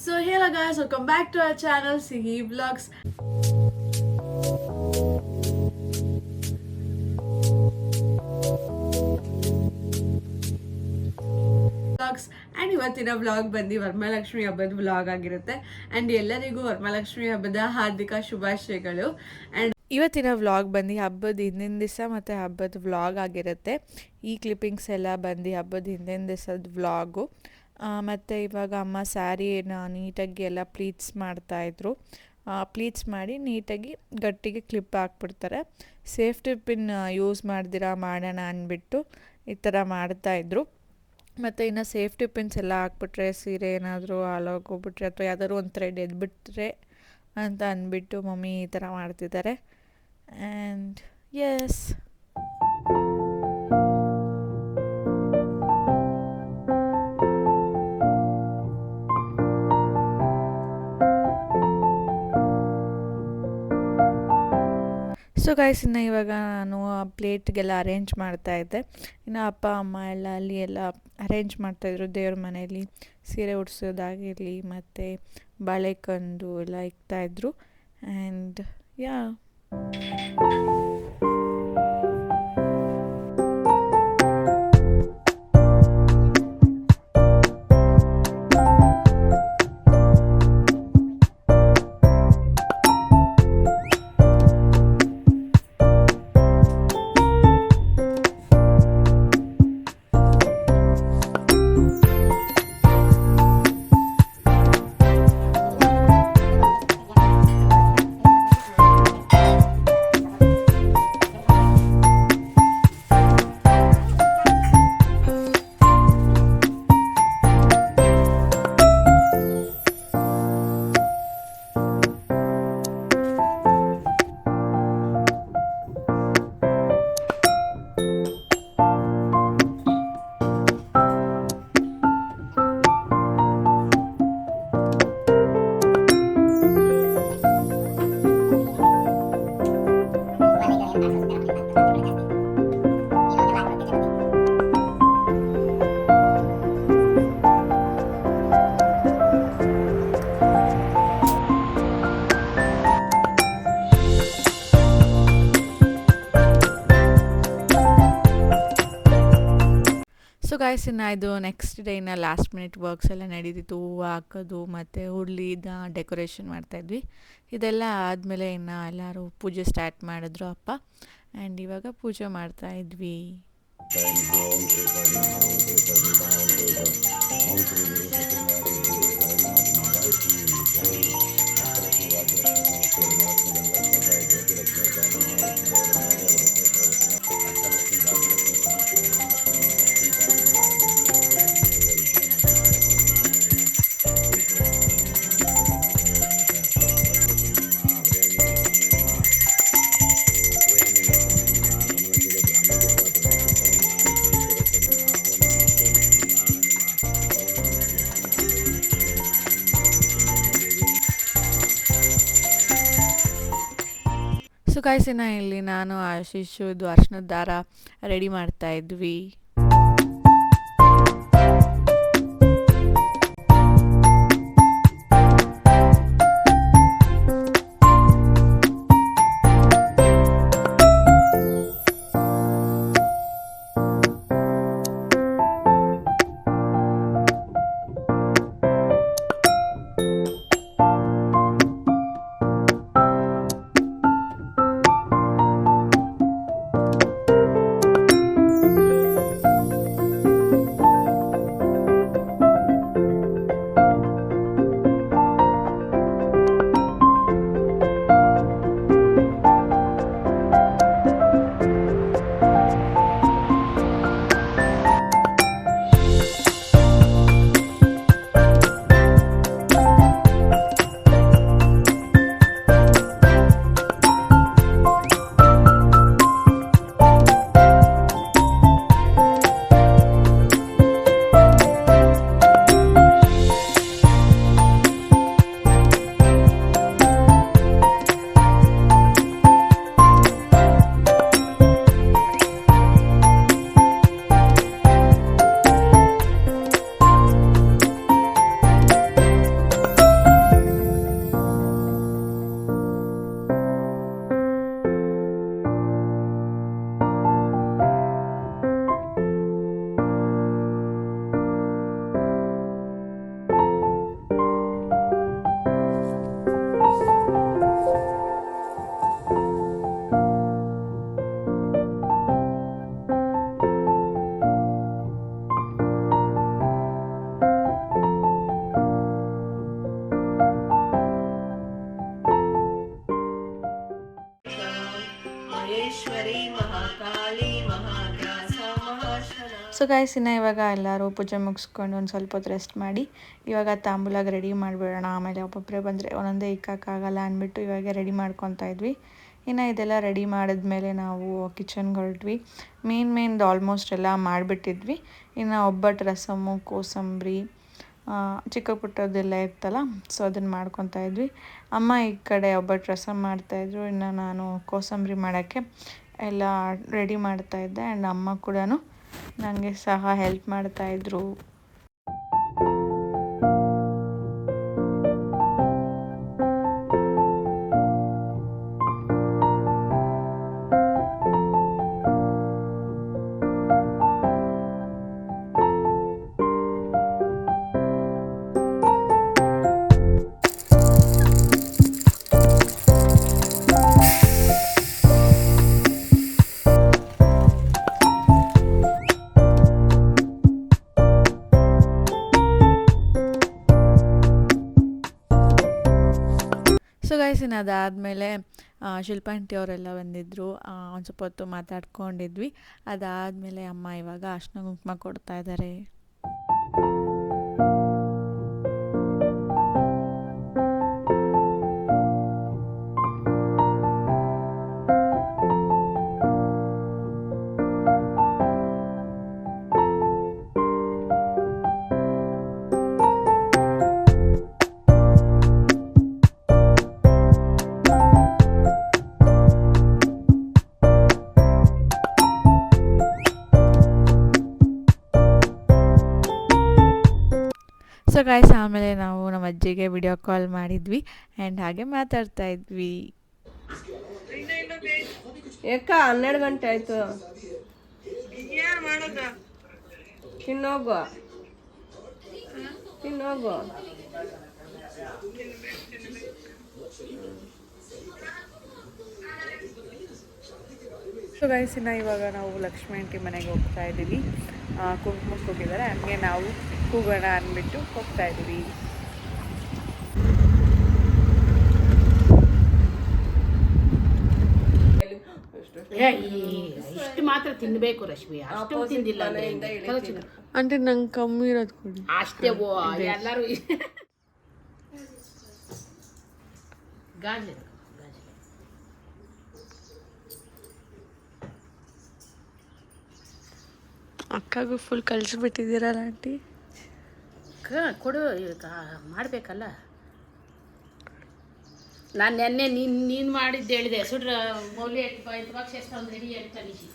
So hello guys, welcome back to our channel Sihi Vlogs. And ಇವತ್ತಿನ vlog ಬಂದು ವರಮಹಾಲಕ್ಷ್ಮಿ ಹಬ್ಬದ vlog ಆಗಿರುತ್ತೆ. And ಎಲ್ಲರಿಗೂ ವರಮಹಾಲಕ್ಷ್ಮಿ ಹಬ್ಬದ ಹಾರ್ದಿಕ ಶುಭಾಶಯಗಳು. ಆ್ಯಂಡ್ ಇವತ್ತಿನ ವ್ಲಾಗ್ ಬಂದು ಹಬ್ಬದ ಹಿಂದಿನ ದಿವಸ ಮತ್ತು ಹಬ್ಬದ ವ್ಲಾಗ್ ಆಗಿರುತ್ತೆ. ಈ ಕ್ಲಿಪ್ಪಿಂಗ್ಸ್ ಎಲ್ಲ ಬಂದು ಹಬ್ಬದ ಹಿಂದಿನ ದಿವಸದ ವ್ಲಾಗು. ಮತ್ತು ಇವಾಗ ಅಮ್ಮ ಸ್ಯಾರಿನ ನೀಟಾಗಿ ಎಲ್ಲ ಪ್ಲೀಟ್ಸ್ ಮಾಡ್ತಾಯಿದ್ರು. ಪ್ಲೀಟ್ಸ್ ಮಾಡಿ ನೀಟಾಗಿ ಗಟ್ಟಿಗೆ ಕ್ಲಿಪ್ ಹಾಕ್ಬಿಡ್ತಾರೆ. ಸೇಫ್ಟಿ ಪಿನ್ ಯೂಸ್ ಮಾಡ್ದಿರ ಮಾಡೋಣ ಅಂದ್ಬಿಟ್ಟು ಈ ಥರ ಮಾಡ್ತಾಯಿದ್ರು. ಮತ್ತು ಇನ್ನು ಸೇಫ್ಟಿ ಪಿನ್ಸ್ ಎಲ್ಲ ಹಾಕ್ಬಿಟ್ರೆ ಸೀರೆ ಏನಾದರೂ ಹಾಳಾಗೋಗ್ಬಿಟ್ರೆ ಅಥವಾ ಯಾವ್ದಾದ್ರು ಒಂದು ಥ್ರೆಡ್ ಎದ್ಬಿಟ್ರೆ ಅಂತ ಅಂದ್ಬಿಟ್ಟು ಮಮ್ಮಿ ಈ ಥರ ಮಾಡ್ತಿದ್ದಾರೆ. ಆ್ಯಂಡ್ ಎಸ್, ಸೊ ಗೈಸ್, ಇನ್ನು ಇವಾಗ ನಾನು ಪ್ಲೇಟ್ಗೆಲ್ಲ ಅರೇಂಜ್ ಮಾಡ್ತಾಯಿದ್ದೆ. ಇನ್ನು ಅಪ್ಪ ಅಮ್ಮ ಎಲ್ಲ ಅಲ್ಲಿ ಎಲ್ಲ ಅರೇಂಜ್ ಮಾಡ್ತಾಯಿದ್ರು. ದೇವ್ರ ಮನೆಯಲ್ಲಿ ಸೀರೆ ಉಡ್ಸೋದಾಗಿರಲಿ ಮತ್ತು ಬಾಳೆಕಂದು ಎಲ್ಲ ಇಕ್ತಾಯಿದ್ರು. ಆ್ಯಂಡ್ ಯಾ, ಸೊ ಗೈಸ್, ಇನ್ನು ಇದು ನೆಕ್ಸ್ಟ್ ಡೇ ಇನ್ನು ಲಾಸ್ಟ್ ಮಿನಿಟ್ ವರ್ಕ್ಸ್ ಎಲ್ಲ ನಡೀತಿತ್ತು. ಹೂವು ಹಾಕೋದು ಮತ್ತು ಹುಡ್ಲಿದ ಡೆಕೋರೇಷನ್ ಮಾಡ್ತಾಯಿದ್ವಿ. ಇದೆಲ್ಲ ಆದಮೇಲೆ ಇನ್ನು ಎಲ್ಲರೂ ಪೂಜೆ ಸ್ಟಾರ್ಟ್ ಮಾಡಿದ್ರು ಅಪ್ಪ. ಆ್ಯಂಡ್ ಇವಾಗ ಪೂಜೆ ಮಾಡ್ತಾಯಿದ್ವಿ. ಸೊ ಗೈಸ್, ಇನ್ನು ಇಲ್ಲಿ ನಾನು ಆಶೀಶು ಇದು ಅರ್ಶಿನದ ದಾರ ರೆಡಿ ಮಾಡ್ತಾಯಿದ್ವಿ. ಸೊ ಗಾಯ್ಸ್, ಇನ್ನು ಇವಾಗ ಎಲ್ಲರೂ ಪೂಜೆ ಮುಗಿಸ್ಕೊಂಡು ಒಂದು ಸ್ವಲ್ಪ ಹೊತ್ತು ರೆಸ್ಟ್ ಮಾಡಿ ಇವಾಗ ತಾಂಬೂಲಾಗ ರೆಡಿ ಮಾಡಿಬಿಡೋಣ. ಆಮೇಲೆ ಒಬ್ಬೊಬ್ಬರೇ ಬಂದರೆ ಒಂದೊಂದೇ ಇಕ್ಕೋಕ್ಕಾಗಲ್ಲ ಅಂದ್ಬಿಟ್ಟು ಇವಾಗ ರೆಡಿ ಮಾಡ್ಕೊತಾ ಇದ್ವಿ. ಇನ್ನು ಇದೆಲ್ಲ ರೆಡಿ ಮಾಡಿದ್ಮೇಲೆ ನಾವು ಕಿಚನ್ಗೆ ಹೊರಟ್ವಿ. ಮೇನ್ದು ಆಲ್ಮೋಸ್ಟ್ ಎಲ್ಲ ಮಾಡಿಬಿಟ್ಟಿದ್ವಿ. ಇನ್ನು ಒಬ್ಬಟ್ಟು, ರಸಮ್ಮು, ಕೋಸಂಬರಿ, ಚಿಕ್ಕ ಪುಟ್ಟದೆಲ್ಲ ಇರ್ತಲ್ಲ, ಸೊ ಅದನ್ನು ಮಾಡ್ಕೊತಾ ಇದ್ವಿ. ಅಮ್ಮ ಈ ಕಡೆ ಒಬ್ಬಟ್ಟು ರಸಮ್ ಮಾಡ್ತಾಯಿದ್ರು, ಇನ್ನು ನಾನು ಕೋಸಂಬರಿ ಮಾಡೋಕ್ಕೆ ಎಲ್ಲ ರೆಡಿ ಮಾಡ್ತಾಯಿದ್ದೆ. ಆ್ಯಂಡ್ ಅಮ್ಮ ಕೂಡ ನನಗೆ ಸಹ ಹೆಲ್ಪ್ ಮಾಡ್ತಾಯಿದ್ರು. ಸೊ ಗೈಸ್, ಇನ್ನು ಅದಾದಮೇಲೆ ಶಿಲ್ಪಾಂಟಿ ಅವರೆಲ್ಲ ಬಂದಿದ್ದರು. ಒಂದು ಸ್ವಲ್ಪ ಹೊತ್ತು ಮಾತಾಡ್ಕೊಂಡಿದ್ವಿ. ಅದಾದಮೇಲೆ ಅಮ್ಮ ಇವಾಗ ಅರ್ಶಿನ ಕುಂಕುಮ ಕೊಡ್ತಾ ಇದ್ದಾರೆ. ಸೊ ಗಾಯ್ಸ್, ಆಮೇಲೆ ನಾವು ನಮ್ಮ ಅಜ್ಜಿಗೆ ವಿಡಿಯೋ ಕಾಲ್ ಮಾಡಿದ್ವಿ ಆ್ಯಂಡ್ ಹಾಗೆ ಮಾತಾಡ್ತಾ ಇದ್ವಿ. ಯಾಕ 12 ಗಂಟೆ ಆಯ್ತು, ತಿನ್ನೋಗು. ಸೊ ಗೈಸ್, ಇನ್ನು ಇವಾಗ ನಾವು ಲಕ್ಷ್ಮಿ ಆಂಟಿ ಮನೆಗೆ ಹೋಗ್ತಾ ಇದ್ದೀವಿ. ಕುಂಕುಮಕ್ಕೆ ಹೋಗಿದ್ದಾರೆ, ಹಂಗೆ ನಾವು ಕೂಗೋಣ ಅಂದ್ಬಿಟ್ಟು ಹೋಗ್ತಾ ಇದ್ದೀವಿ. ಇಷ್ಟು ಮಾತ್ರ ತಿನ್ಬೇಕು ರಶ್ಮಿ, ಅಷ್ಟು ತಿಂದಿಲ್ಲ ಅಂದ್ರೆ ನಂಗೆ ಕಮ್ಮಿ ಇರೋದು ಕೊಡಿ ಅಷ್ಟೇ. ಎಲ್ಲರೂ ಗಾಜು ಅಕ್ಕಗೂ ಫುಲ್ ಕಳಿಸ್ಬಿಟ್ಟಿದ್ದೀರಲ್ಲ ಆಂಟಿ. ಕೊಡು, ಮಾಡಬೇಕಲ್ಲ. ನಾನು ನೆನ್ನೆ ನೀನು ಮಾಡಿದ್ದು ಹೇಳಿದೆ, ಸುಡ್ರ ಮೌಲ್ಯ ಬಾಕ್ಸ್ ಎಷ್ಟು ಒಂದು ರೆಡಿ ಅಂತ ಅನಿಸಿ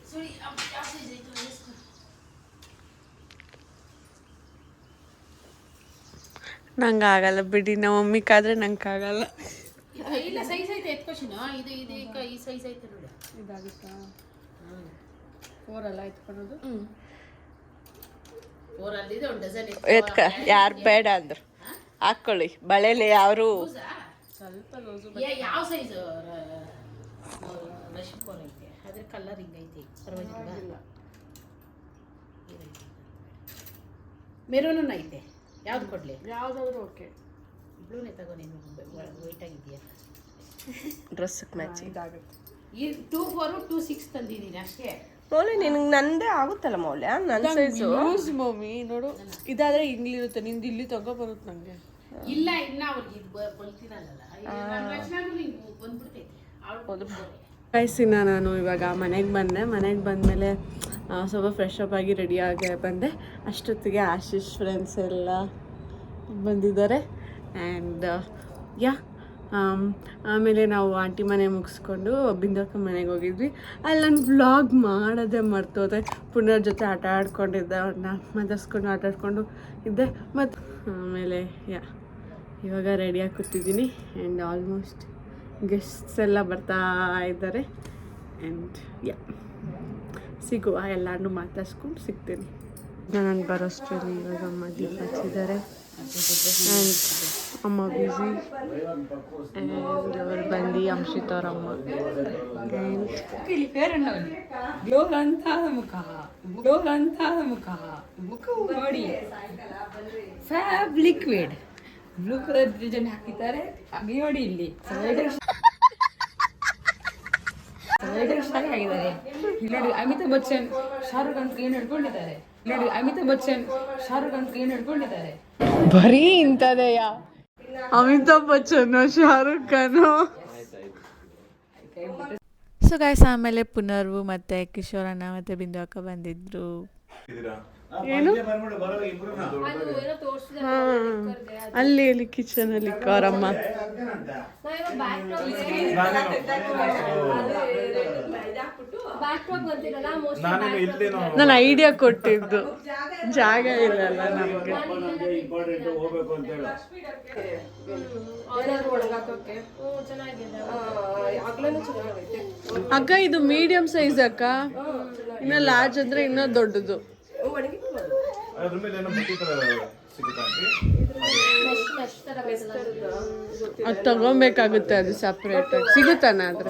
ಸುಳಿ ನಂಗೆ ಆಗಲ್ಲ ಬಿಡಿ, ನಮ್ಮ ಮಮ್ಮಿಗಾದ್ರೆ ನಂಗೆ ಆಗಲ್ಲ. ಇಲ್ಲ, ಸೈಜ್ ಐತೆ ಎತ್ಕೋಶಿನ ಇದು ಈ ಸೈಜ್ ಐತೆ ನೋಡಿ. ಇದಾಗುತ್ತಾ? 4 ಅಲ್ಲ ಎತ್ಕೊಳೋದು? 4 ಅಲ್ಲಿದೆ, ಒಂದು ಡಜನ್ ಎತ್ಕ. ಯಾರು ಬೇಡ ಅಂದ್ರು ಹಾಕ್ಕೊಳ್ಳಿ. ಬಳೆಲಿ ಯಾರು ಸ್ವಲ್ಪ ಯಾವ ಸೈಜ್ ರಶ್ಮಿ 4 ಐತೆ, ಅದ್ರ ಕಲರ್ ಹಿಂಗೈತಿ, ಪರವಾಗಿಲ್ಲ. ಮೆರೂನ್ ಐತೆ, ಯಾವ್ದು ಕೊಡ್ಲಿ? ಯಾವ್ದಾದ್ರು ಓಕೆ. ಬ್ಲೂನೇ ತಗೋ, ನೀನು ವೈಟ್ ಆಗಿದೆಯಲ್ಲ, ಡ್ರೆಸ್ಗೆ ಮ್ಯಾಚ್ ಇದಾಗುತ್ತೆ. ಈ 2-4 2-6 ತಂದಿದ್ದೀನಿ ಅಷ್ಟೇ. ಮೌಲ್ಯ ನಿನಗೆ ನಂದೇ ಆಗುತ್ತಲ್ಲ ಮೌಲ್ಯ, ನನ್ನ ಸೈಜು. ಯೂಸ್ ಮಮ್ಮಿ ನೋಡು, ಇದಾದ್ರೆ ಇಲ್ಲಿರುತ್ತೆ, ನಿಂದು ಇಲ್ಲಿ ತಗೋ ಬರುತ್ತೆ ನನಗೆ. ಇಲ್ಲ, ಇನ್ನ ಅವ್ರಿಗೆ ಇದು ಬಂತಿರಲ್ಲ, ಬಂದ್ಬಿಡ್ತೈತಿ ಅವಳು. ಗೈಸಿನ ನಾನು ಇವಾಗ ಮನೆಗೆ ಬಂದಮೇಲೆ ಸ್ವಲ್ಪ ಫ್ರೆಶ್ ಅಪ್ ಆಗಿ ರೆಡಿಯಾಗಿ ಬಂದೆ. ಅಷ್ಟೊತ್ತಿಗೆ ಆಶೀಶ್ ಫ್ರೆಂಡ್ಸ್ ಎಲ್ಲ ಬಂದಿದ್ದಾರೆ. ಆ್ಯಂಡ್ ಆಮೇಲೆ ನಾವು ಆಂಟಿ ಮನೆ ಮುಗಿಸ್ಕೊಂಡು ಬಿಂದಕ್ಕ ಮನೆಗೆ ಹೋಗಿದ್ವಿ. ಅಲ್ಲಿ ನಾನು ವ್ಲಾಗ್ ಮಾಡೋದೇ ಮರ್ತೋದೆ. ಪುನರ್ ಜೊತೆ ಆಟ ಆಡ್ಕೊಂಡಿದ್ದೆ, ಅವ್ರನ್ನ ಮಾತಾಡ್ಸ್ಕೊಂಡು ಆಟಾಡ್ಕೊಂಡು ಇದ್ದೆ. ಮತ್ತು ಆಮೇಲೆ ಇವಾಗ ರೆಡಿಯಾಗಿ ಕೂತಿದ್ದೀನಿ. ಆ್ಯಂಡ್ ಆಲ್ಮೋಸ್ಟ್ ಗೆಸ್ಟ್ಸ್ ಎಲ್ಲ ಬರ್ತಾ ಇದ್ದಾರೆ. ಆ್ಯಂಡ್ ಸಿಗುವ, ಎಲ್ಲರನ್ನೂ ಮಾತಾಡ್ಸ್ಕೊಂಡು ಸಿಗ್ತೀನಿ. ನಾನು ಬರೋಷ್ಟರಲ್ಲಿ ಇವಾಗ ಅಮ್ಮ ದೀಪ ಹಚ್ಚಿದ್ದಾರೆ. ಆ್ಯಂಡ್ ಅಮ್ಮ ಬ್ಯುಸಿ. ಆ್ಯಂಡ್ ಅವ್ರು ಬಂದು ಅಂಶಿತ್ ಅವರಮ್ಮ. ಮುಖ ನೋಡಿ fab liquid blue colour design ಹಾಕಿದ್ದಾರೆ. ಹಾಗೆ ನೋಡಿ ಇಲ್ಲಿ ಆಗಿದ್ದಾರೆ. ನೋಡಿ ಅಮಿತಾಬ್ ಬಚ್ಚನ್ ಶಾರುಖ್ ಖಾನ್ ಏನ್ ಹಿಡ್ಕೊಂಡಿದ್ದಾರೆ. ನೋಡಿ ಅಮಿತಾಬ್ ಬಚ್ಚನ್ ಶಾರುಖ್ ಖಾನ್ ಏನ್ ಹಿಡ್ಕೊಂಡಿದ್ದಾರೆ. ಬರೀ ಇಂಥದೆಯ. ಅಮಿತಾಬ್ ಬಚ್ಚನ್ ಶಾರುಖ್ ಖಾನ್. ಸೊ ಗಾಯ್ಸ್ ಆಮೇಲೆ ಪುನರ್ವು ಮತ್ತೆ ಕಿಶೋರಣ್ಣ ಮತ್ತೆ ಬಿಂದು ಅಕ್ಕ ಬಂದಿದ್ರು. ಏನು ಅಲ್ಲಿ ಅಲ್ಲಿ ಕಿಚನ್ ಅಲ್ಲಿ ಅವರಮ್ಮ ನಾನು ಐಡಿಯಾ ಕೊಟ್ಟಿದ್ದು ಜಾಗ ಇಲ್ಲಲ್ಲ ನಮ್ಗೆ. ಅಕ್ಕ ಇದು ಮೀಡಿಯಂ ಸೈಜ್ ಅಕ್ಕ, ಇನ್ನ ಲಾರ್ಜ್ ಅಂದ್ರೆ ಇನ್ನೂ ದೊಡ್ಡದು. ಅದು ತಗೊಬೇಕಾಗುತ್ತೆ, ಅದು ಸಪ್ರೇಟ್ ಆಗಿ ಸಿಗುತ್ತಾನ ಆದ್ರೆ.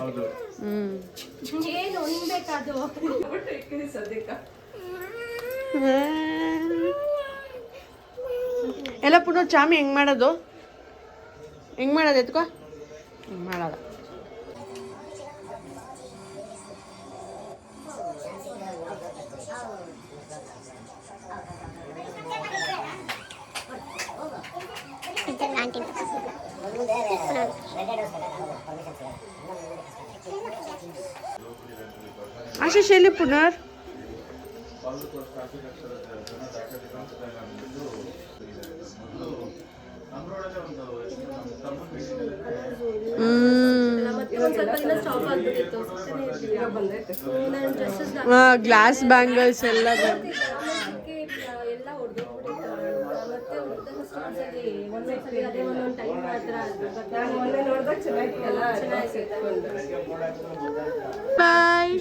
ಎಲ್ಲ ಪುನಃ ಚಾಮಿ ಹೆಂಗ್ ಮಾಡೋದು ಎತ್ಕೋ ಹಿಂಗ್ ಮಾಡೋದು. ಆಶೀಶ್ ಎಲ್ಲಿ ಪುನರ್? ಗ್ಲಾಸ್ ಬ್ಯಾಂಗಲ್ಸ್ ಎಲ್ಲ ಬಾಯ್.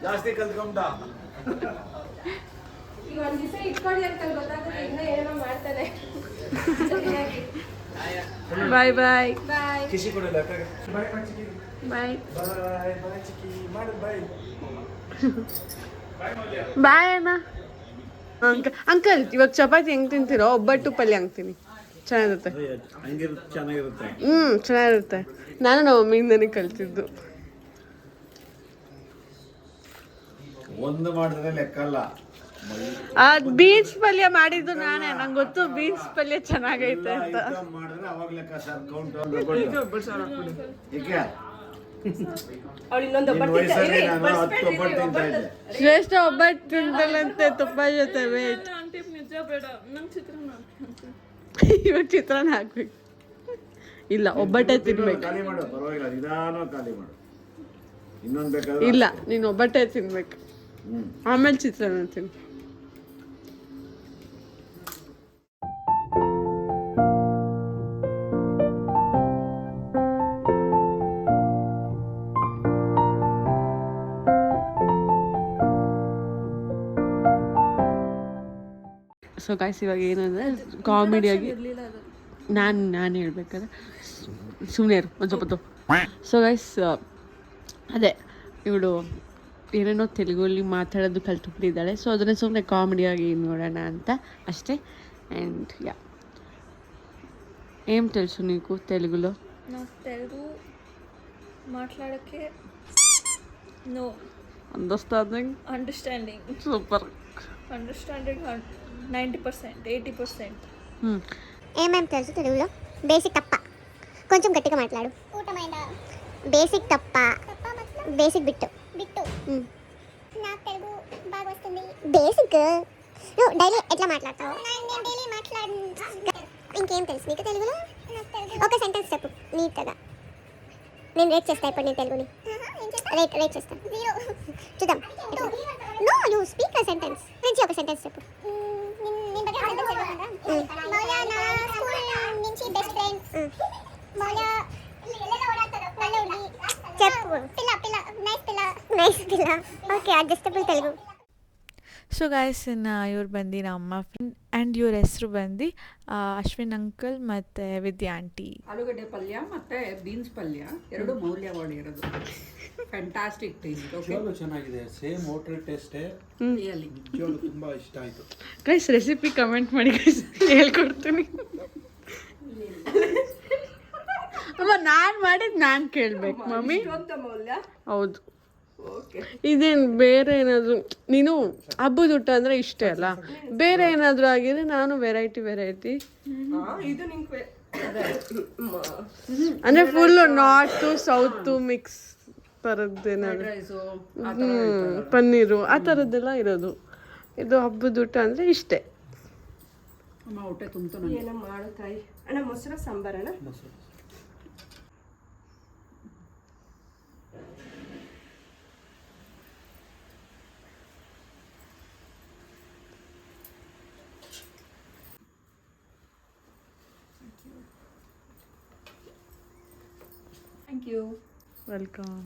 ಜಾಸ್ತಿ ಕಲ್ತ್ಕೊಂಡ ಬಾಯ್ ಬಾಯ್ ಕಿಸಿ ಕೊಡಲ್ಲ ಬಾಯ್ ಬಾಯ್ ಬಾಯ್ ಅಣ್ಣ. ಅಂಕಲ್ ಇವಾಗ ಚಪಾತಿ ಹೆಂಗ್ ತಿಂತೀರೋ ಒಬ್ಬಟ್ಟು ಪಲ್ಯ ಹಂಗ್ತೀನಿ, ಚೆನ್ನಾಗಿರುತ್ತೆ. ಚೆನ್ನಾಗಿರುತ್ತೆ. ಚೆನ್ನಾಗಿರುತ್ತೆ. ನಾನು ನಮ್ಮ ಮಮ್ಮಿಯಿಂದನೇ ಕಲ್ತಿದ್ದು. ಒಂದು ಮಾಡಿದ್ರೆ ಲೆಕ್ಕ ಅಲ್ಲ. ಬೀನ್ಸ್ ಪಲ್ಯ ಮಾಡಿದ್ದು ನಾನೇ, ನಂಗೆ ಗೊತ್ತು ಬೀನ್ಸ್ ಪಲ್ಯ ಚೆನ್ನಾಗೈತೆ ಅಂತ. ಮಾಡಿದ್ರೆ ಅವಾಗ ಲೆಕ್ಕ ಸರ್ ಕೌಂಟ್. ಶ್ರೇಷ್ಠ ಒಬ್ಬಟ್ಟು ತಿಂತಲಂತೆ ತುಪ್ಪ ಜೊತೆ ವೇಟ್. ಇವಾಗ ಚಿತ್ರಾನ್ನ ಹಾಕ್ಬೇಕು. ಇಲ್ಲ ಒಬ್ಬಟ್ಟೆ ತಿನ್ಬೇಕು. ಖಾಲಿ ಮಾಡು, ಪರವಾಗಿಲ್ಲ, ನಿಧಾನ ಖಾಲಿ ಮಾಡು. ಇನ್ನೊಂದು ಬೇಕಾದ್ರೆ ಇಲ್ಲ ನೀನು ಒಬ್ಬಟ್ಟೆ ತಿನ್ಬೇಕು, ಆಮೇಲೆ ಚಿತ್ರಾನ್ನ ತಿನ್ನು. ಸೊ ಗಾಯ್ಸ್ ಇವಾಗ ಏನಂದರೆ ಕಾಮಿಡಿಯಾಗಿ ನಾನು ಹೇಳ್ಬೇಕಾದ್ರೆ ಸುಮ್ಮನೆ ಇರು ಒಂದು ಸ್ವಲ್ಪ. ಸೊ ಗೈಸ್ ಅದೇ ಇವಳು ಏನೇನೋ ತೆಲುಗಲ್ಲಿ ಮಾತಾಡೋದು ಕಲ್ತುಬಿಟ್ಟಿದ್ದಾಳೆ. ಸೊ ಅದನ್ನೇ ಸುಮ್ಮನೆ ಕಾಮಿಡಿಯಾಗಿ ನೋಡೋಣ ಅಂತ ಅಷ್ಟೇ. అండ్ యా ఏం తెలుసు నీకు తెలుగులో? నాకు తెలుగు మాట్లాడకే నో అండర్స్టాండింగ్ సూపర్ అండర్స్టాండింగ్ 90% 80%. ఏమేం తెలుసు తెలుగులో? బేసిక్ తప్ప, కొంచెం గట్టిగా మాట్లాడు. బేసిక్ తప్ప, బేసిక్ బిట్టు నాకు తెలుగు బాగా వస్తుంది. బేసిక్ నువ్వు డైలీ ఎట్లా మాట్లాడతావు? నేను డైలీ మాట్లాడు. ఇంకేం తెలుసు నీకు తెలుగులో? ఒక సెంటెన్స్ చెప్పు నీట్గా. నేను రేట్ చేస్తా ఇప్పుడు నేను తెలుగుని. రేట్ చేస్తాను. చూద్దాం. No you speak a sentence. నుంచి ఒక సెంటెన్స్ చెప్పు. మౌల్య నా స్కూల్ నుంచి బెస్ట్ ఫ్రెండ్. మౌల్య చెప్పు. పిల్ల నైస్ పిల్ల. Okay adjustable Telugu. So guys ಇವ್ರು ಬಂದು ನಮ್ಮ ಫ್ರೆಂಡ್ ಆ್ಯಂಡ್ ಇವ್ರ ಹೆಸರು ಬಂದು ಅಶ್ವಿನ್ ಅಂಕಲ್ ಮತ್ತು ವಿದ್ಯಾ ಆಂಟಿ. ಆಲೂಗಡ್ಡೆ ಪಲ್ಯ ಮತ್ತು ಬೀನ್ಸ್ ಪಲ್ಯ ಎರಡು ಮೌಲ್ಯ ಮಾಡಿರೋದು. Fantastic taste. ಚೆನ್ನಾಗಿದೆ, ಸೇಮ್ ಹೋಟೆಲ್ ಟೇಸ್ಟೇ. ನಿಜವಾಗ್ಲೂ ತುಂಬ ಇಷ್ಟ ಆಯಿತು. ಗೈಸ್ ರೆಸಿಪಿ ಕಮೆಂಟ್ ಮಾಡಿ ಗೈಸ್, ಹೇಳ್ಕೊಡ್ತೀನಿ. ಅಮ್ಮ ನಾನು ಮಾಡಿದ್ದು ನಾನು ಕೇಳಬೇಕು ಮಮ್ಮಿ. ಹೌದು ಇದೇನು ಬೇರೆ ಏನಾದರೂ ನೀನು ಹಬ್ಬದ ಊಟ ಅಂದರೆ ಇಷ್ಟೇ ಅಲ್ಲ, ಬೇರೆ ಏನಾದರೂ ಆಗಿದೆ ನಾನು ವೆರೈಟಿ ಅಂದರೆ ಫುಲ್ಲು ನಾರ್ತು ಸೌತು ಮಿಕ್ಸ್ ಥರದ್ದೇನಾದ್ರು ಪನ್ನೀರು ಆ ಥರದ್ದೆಲ್ಲ ಇರೋದು. ಇದು ಹಬ್ಬದ ಊಟ ಅಂದರೆ ಇಷ್ಟೇ. ಏನೋ ಮಾಡು ತಾಯಿ. ಅಣ್ಣ ಮೊಸರು ಸಾಂಬಾರಣ್ಣ. Thank you. Welcome.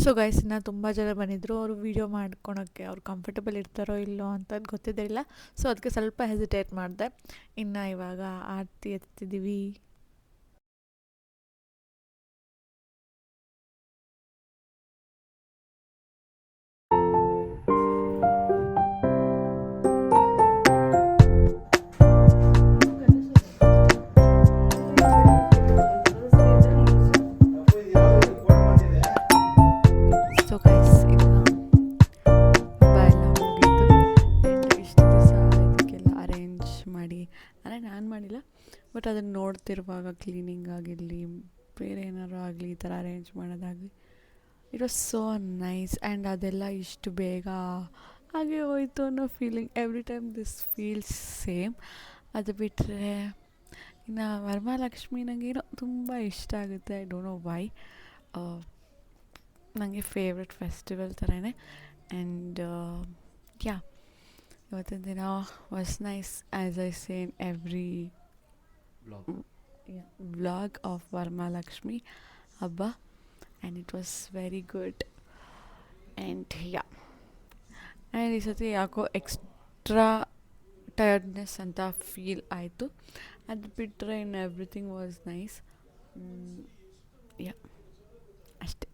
So guys, ಇನ್ನು ತುಂಬ ಜನ ಬಂದಿದ್ದರು. ಅವರು ವೀಡಿಯೋ ಮಾಡ್ಕೊಳೋಕ್ಕೆ ಅವ್ರು ಕಂಫರ್ಟಬಲ್ ಇರ್ತಾರೋ ಇಲ್ಲೋ ಅಂತ ಗೊತ್ತಿದ್ದಿಲ್ಲ. ಸೊ ಅದಕ್ಕೆ ಸ್ವಲ್ಪ ಹೆಸಿಟೇಟ್ ಮಾಡಿದೆ. ಇನ್ನು ಇವಾಗ ಆರತಿ ಎತ್ತಿದ್ದೀವಿ. ಸೊ ಗೈಸ್, ಇದು ಹಬ್ಬ ಎಲ್ಲ ಮುಗೀತು. ಆ್ಯಂಡ್ ಇಷ್ಟು ದಿವಸ ಇದಕ್ಕೆಲ್ಲ ಅರೇಂಜ್ ಮಾಡಿ, ಅಂದರೆ ನಾನು ಮಾಡಿಲ್ಲ, ಬಟ್ ಅದನ್ನು ನೋಡ್ತಿರುವಾಗ ಕ್ಲೀನಿಂಗ್ ಆಗಿರಲಿ, ಬೇರೆ ಏನಾದ್ರು ಆಗಲಿ, ಈ ಥರ ಅರೇಂಜ್ ಮಾಡೋದಾಗಲಿ, it was so nice. And ಅದೆಲ್ಲ ಇಷ್ಟು ಬೇಗ ಹಾಗೆ ಹೋಯಿತು ಅನ್ನೋ feeling. Every time this feels same. ಅದು ಬಿಟ್ಟರೆ ಇನ್ನು ವರಮಹಾಲಕ್ಷ್ಮಿ ನನಗೇನೋ ತುಂಬ ಇಷ್ಟ ಆಗುತ್ತೆ. I don't know why. ನನಗೆ ಫೇವ್ರೆಟ್ ಫೆಸ್ಟಿವಲ್ ಥರನೇ. ಆ್ಯಂಡ್ ಯಾ, ಇವತ್ತಿನ ದಿನ was nice as I say in every vlog of Varamahalakshmi ಹಬ್ಬ. And it was very good. And yeah, and ಈ ಸತಿ ಯಾಕೋ ಎಕ್ಸ್ಟ್ರಾ ಟಯರ್ಡ್ನೆಸ್ ಅಂತ ಫೀಲ್ ಆಯಿತು. ಅದು ಬಿಟ್ಟರೆ ಇನ್ ಎವ್ರಿಥಿಂಗ್ ವಾಸ್ ನೈಸ್. ಯಾ, ಅಷ್ಟೇ.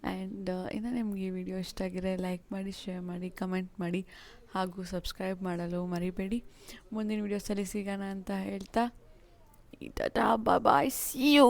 ಆ್ಯಂಡ್ ಇನ್ನು ನಿಮಗೆ ಈ ವಿಡಿಯೋ ಇಷ್ಟ ಆಗಿದ್ರೆ ಲೈಕ್ ಮಾಡಿ, ಶೇರ್ ಮಾಡಿ, ಕಮೆಂಟ್ ಮಾಡಿ, ಹಾಗೂ ಸಬ್ಸ್ಕ್ರೈಬ್ ಮಾಡಲು ಮರಿಬೇಡಿ. ಮುಂದಿನ ವೀಡಿಯೋಸಲ್ಲಿ ಸಿಗೋಣ ಅಂತ ಹೇಳ್ತಾ, ಟಾಟಾ, ಬಾಯ್, ಸಿ ಯು.